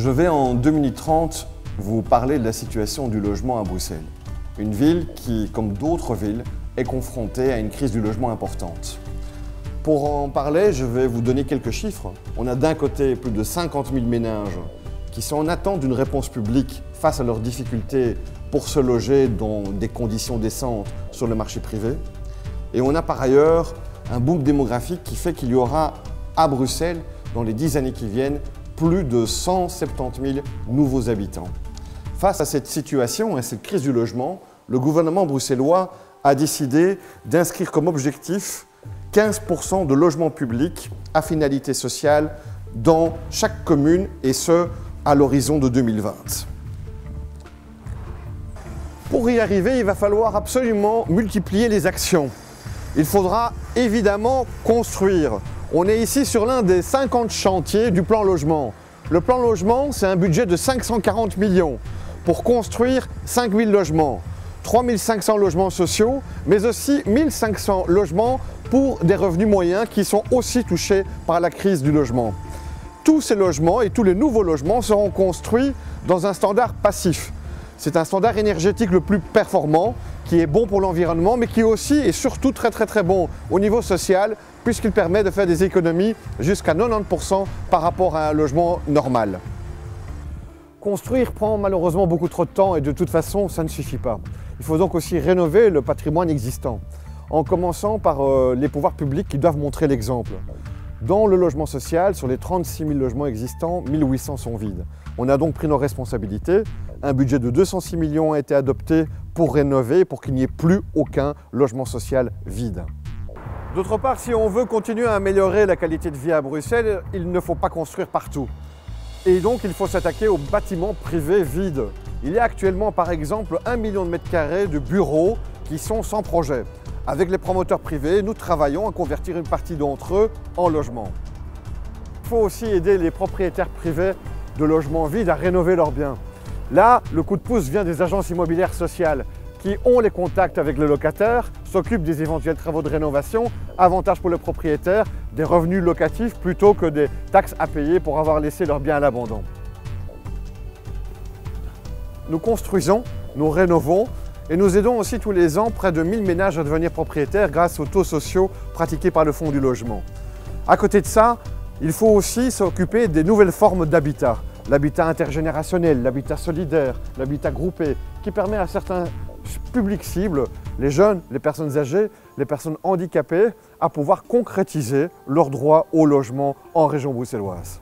Je vais en 2 minutes 30 vous parler de la situation du logement à Bruxelles. Une ville qui, comme d'autres villes, est confrontée à une crise du logement importante. Pour en parler, je vais vous donner quelques chiffres. On a d'un côté plus de 50 000 ménages qui sont en attente d'une réponse publique face à leurs difficultés pour se loger dans des conditions décentes sur le marché privé. Et on a par ailleurs un boom démographique qui fait qu'il y aura à Bruxelles, dans les 10 années qui viennent, plus de 170 000 nouveaux habitants. Face à cette situation et à cette crise du logement, le gouvernement bruxellois a décidé d'inscrire comme objectif 15% de logements publics à finalité sociale dans chaque commune, et ce, à l'horizon de 2020. Pour y arriver, il va falloir absolument multiplier les actions. Il faudra évidemment construire. On est ici sur l'un des 50 chantiers du plan logement. Le plan logement, c'est un budget de 540 millions pour construire 5000 logements, 3500 logements sociaux, mais aussi 1500 logements pour des revenus moyens qui sont aussi touchés par la crise du logement. Tous ces logements et tous les nouveaux logements seront construits dans un standard passif. C'est un standard énergétique le plus performant, qui est bon pour l'environnement, mais qui est aussi et surtout très bon au niveau social, puisqu'il permet de faire des économies jusqu'à 90% par rapport à un logement normal. Construire prend malheureusement beaucoup trop de temps et de toute façon, ça ne suffit pas. Il faut donc aussi rénover le patrimoine existant, en commençant par les pouvoirs publics qui doivent montrer l'exemple. Dans le logement social, sur les 36 000 logements existants, 1800 sont vides. On a donc pris nos responsabilités. Un budget de 206 millions a été adopté pour rénover, pour qu'il n'y ait plus aucun logement social vide. D'autre part, si on veut continuer à améliorer la qualité de vie à Bruxelles, il ne faut pas construire partout. Et donc, il faut s'attaquer aux bâtiments privés vides. Il y a actuellement, par exemple, 1 million de mètres carrés de bureaux qui sont sans projet. Avec les promoteurs privés, nous travaillons à convertir une partie d'entre eux en logements. Il faut aussi aider les propriétaires privés de logements vides à rénover leurs biens. Là, le coup de pouce vient des agences immobilières sociales qui ont les contacts avec les locataires, s'occupent des éventuels travaux de rénovation, avantage pour le propriétaire, des revenus locatifs plutôt que des taxes à payer pour avoir laissé leurs biens à l'abandon. Nous construisons, nous rénovons et nous aidons aussi tous les ans près de 1000 ménages à devenir propriétaires grâce aux taux sociaux pratiqués par le Fonds du logement. À côté de ça, il faut aussi s'occuper des nouvelles formes d'habitat. L'habitat intergénérationnel, l'habitat solidaire, l'habitat groupé, qui permet à certains publics cibles, les jeunes, les personnes âgées, les personnes handicapées, à pouvoir concrétiser leur droit au logement en région bruxelloise.